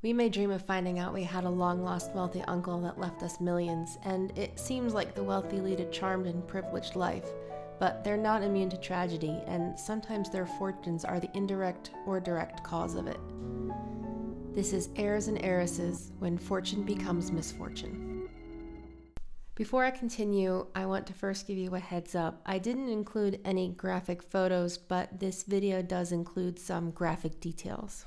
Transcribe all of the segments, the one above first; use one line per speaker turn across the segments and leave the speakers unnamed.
We may dream of finding out we had a long-lost wealthy uncle that left us millions, and it seems like the wealthy lead a charmed and privileged life, but they're not immune to tragedy, and sometimes their fortunes are the indirect or direct cause of it. This is Heirs and Heiresses, when fortune becomes misfortune. Before I continue, I want to first give you a heads up. I didn't include any graphic photos, but this video does include some graphic details.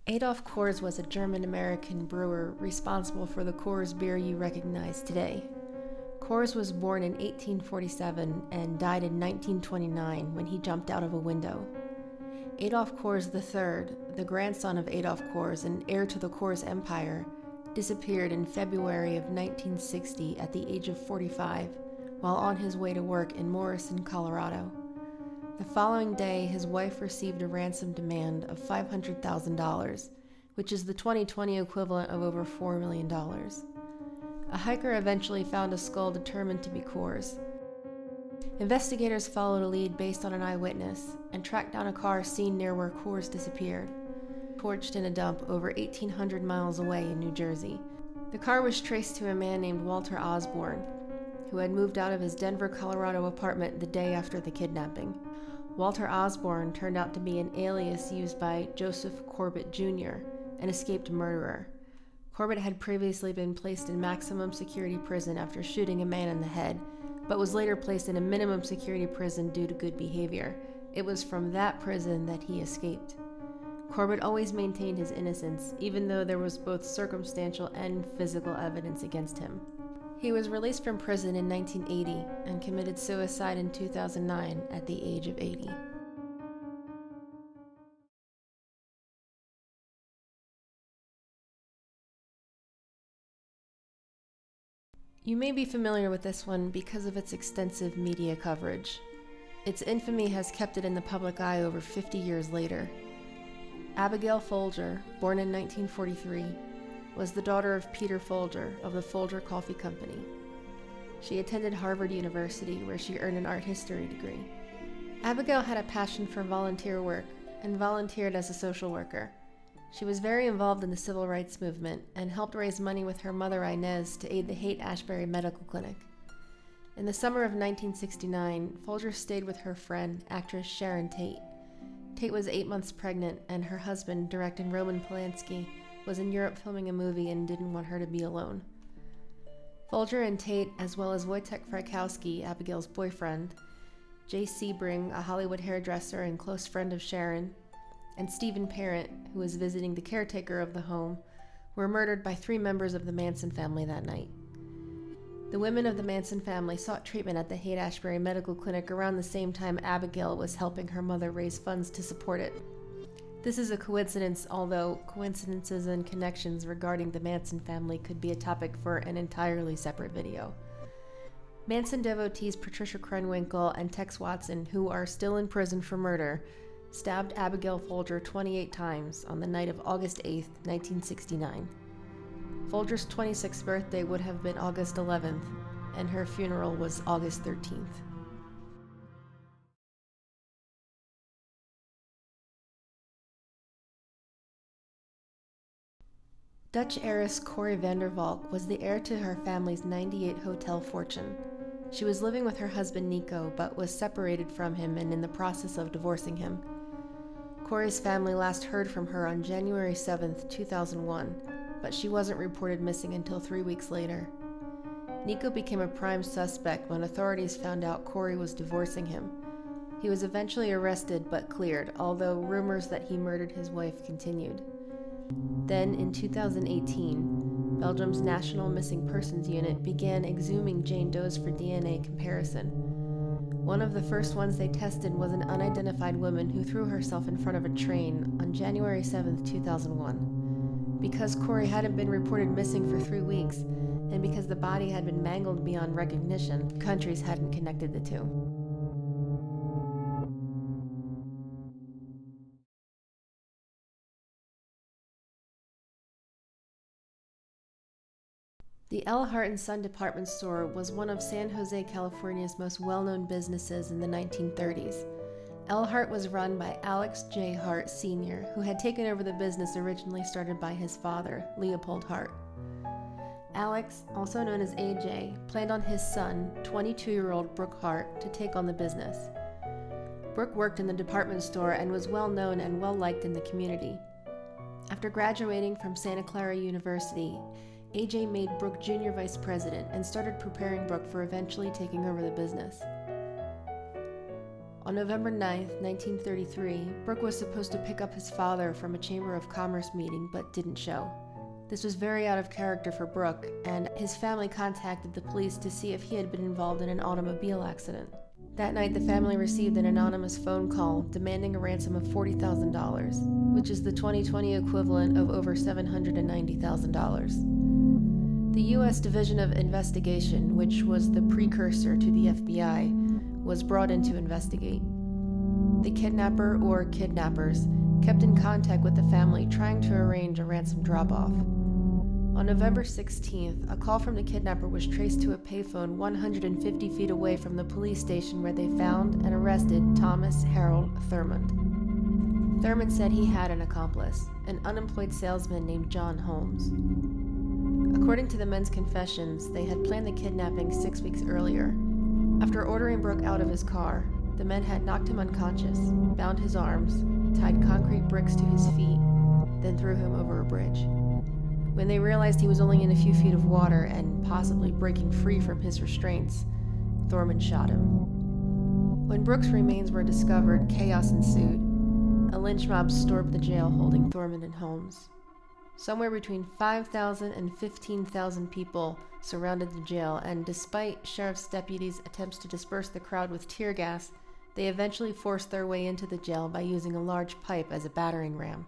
Adolf Coors was a German-American brewer responsible for the Coors beer you recognize today. Coors was born in 1847 and died in 1929 when he jumped out of a window. Adolf Coors III, the grandson of Adolf Coors and heir to the Coors Empire, disappeared in February of 1960 at the age of 45 while on his way to work in Morrison, Colorado. The following day, his wife received a ransom demand of $500,000, which is the 2020 equivalent of over $4 million. A hiker eventually found a skull determined to be Coors. Investigators followed a lead based on an eyewitness and tracked down a car seen near where Coors disappeared, torched in a dump over 1,800 miles away in New Jersey. The car was traced to a man named Walter Osborne, who had moved out of his Denver, Colorado apartment the day after the kidnapping. Walter Osborne turned out to be an alias used by Joseph Corbett Jr., an escaped murderer. Corbett had previously been placed in maximum security prison after shooting a man in the head, but was later placed in a minimum security prison due to good behavior. It was from that prison that he escaped. Corbett always maintained his innocence, even though there was both circumstantial and physical evidence against him. He was released from prison in 1980 and committed suicide in 2009 at the age of 80. You may be familiar with this one because of its extensive media coverage. Its infamy has kept it in the public eye over 50 years later. Abigail Folger, born in 1943, was the daughter of Peter Folger of the Folger Coffee Company. She attended Harvard University, where she earned an art history degree. Abigail had a passion for volunteer work and volunteered as a social worker. She was very involved in the civil rights movement and helped raise money with her mother Inez to aid the Haight-Ashbury Medical Clinic. In the summer of 1969, Folger stayed with her friend, actress Sharon Tate. Tate was 8 months pregnant, and her husband, director Roman Polanski, was in Europe filming a movie and didn't want her to be alone. Folger and Tate, as well as Wojtek Frykowski, Abigail's boyfriend, Jay Sebring, a Hollywood hairdresser and close friend of Sharon, and Stephen Parent, who was visiting the caretaker of the home, were murdered by 3 members of the Manson family that night. The women of the Manson family sought treatment at the Haight-Ashbury Medical Clinic around the same time Abigail was helping her mother raise funds to support it. This is a coincidence, although coincidences and connections regarding the Manson family could be a topic for an entirely separate video. Manson devotees Patricia Krenwinkel and Tex Watson, who are still in prison for murder, stabbed Abigail Folger 28 times on the night of August 8, 1969. Folger's 26th birthday would have been August 11th, and her funeral was August 13th. Dutch heiress Corrie van der Valk was the heir to her family's 98 hotel fortune. She was living with her husband Nico, but was separated from him and in the process of divorcing him. Corrie's family last heard from her on January 7, 2001, but she wasn't reported missing until 3 weeks later. Nico became a prime suspect when authorities found out Corrie was divorcing him. He was eventually arrested but cleared, although rumors that he murdered his wife continued. Then, in 2018, Belgium's National Missing Persons Unit began exhuming Jane Does for DNA comparison. One of the first ones they tested was an unidentified woman who threw herself in front of a train on January 7, 2001. Because Corrie hadn't been reported missing for 3 weeks, and because the body had been mangled beyond recognition, countries hadn't connected the two. The L. Hart & Son department store was one of San Jose, California's most well-known businesses in the 1930s. L. Hart was run by Alex J. Hart Sr., who had taken over the business originally started by his father, Leopold Hart. Alex, also known as AJ, planned on his son, 22-year-old Brooke Hart, to take on the business. Brooke worked in the department store and was well known and well liked in the community. After graduating from Santa Clara University, AJ made Brooke junior vice president and started preparing Brooke for eventually taking over the business. On November 9, 1933, Brooke was supposed to pick up his father from a Chamber of Commerce meeting but didn't show. This was very out of character for Brooke, and his family contacted the police to see if he had been involved in an automobile accident. That night, the family received an anonymous phone call demanding a ransom of $40,000, which is the 2020 equivalent of over $790,000. The U.S. Division of Investigation, which was the precursor to the FBI, was brought in to investigate. The kidnapper or kidnappers kept in contact with the family trying to arrange a ransom drop-off. On November 16th, a call from the kidnapper was traced to a payphone 150 feet away from the police station where they found and arrested Thomas Harold Thurmond. Thurmond said he had an accomplice, an unemployed salesman named John Holmes. According to the men's confessions, they had planned the kidnapping 6 weeks earlier. After ordering Brooke out of his car, the men had knocked him unconscious, bound his arms, tied concrete bricks to his feet, then threw him over a bridge. When they realized he was only in a few feet of water and possibly breaking free from his restraints, Thurmond shot him. When Brooke's remains were discovered, chaos ensued. A lynch mob stormed the jail holding Thurmond and Holmes. Somewhere between 5,000 and 15,000 people surrounded the jail, and despite sheriff's deputies' attempts to disperse the crowd with tear gas, they eventually forced their way into the jail by using a large pipe as a battering ram.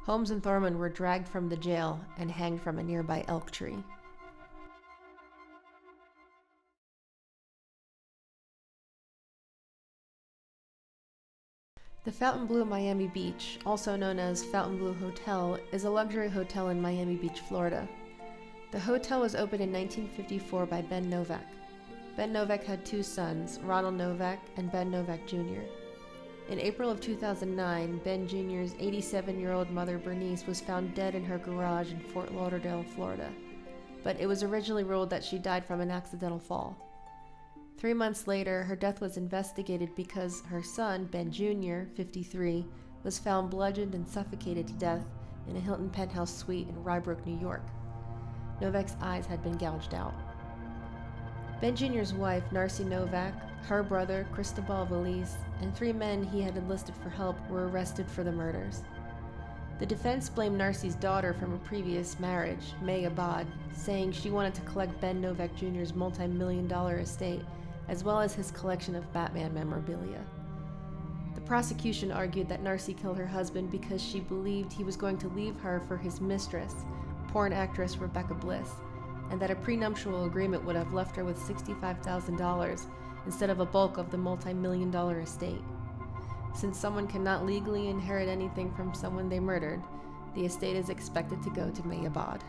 Holmes and Thurmond were dragged from the jail and hanged from a nearby elk tree. The Fontainebleau Miami Beach, also known as Fontainebleau Hotel, is a luxury hotel in Miami Beach, Florida. The hotel was opened in 1954 by Ben Novak. Ben Novak had two sons, Ronald Novak and Ben Novak Jr. In April of 2009, Ben Jr.'s 87-year-old mother Bernice was found dead in her garage in Fort Lauderdale, Florida, but it was originally ruled that she died from an accidental fall. 3 months later, her death was investigated because her son, Ben Jr., 53, was found bludgeoned and suffocated to death in a Hilton penthouse suite in Rye Brook, New York. Novak's eyes had been gouged out. Ben Jr.'s wife, Narcy Novak, her brother, Cristobal Valise, and 3 men he had enlisted for help were arrested for the murders. The defense blamed Narcy's daughter from a previous marriage, May Abad, saying she wanted to collect Ben Novak Jr.'s multi-million-dollar estate, as well as his collection of Batman memorabilia. The prosecution argued that Narcy killed her husband because she believed he was going to leave her for his mistress, porn actress Rebecca Bliss, and that a prenuptial agreement would have left her with $65,000 instead of a bulk of the multi-million-dollar estate. Since someone cannot legally inherit anything from someone they murdered, the estate is expected to go to May Abad.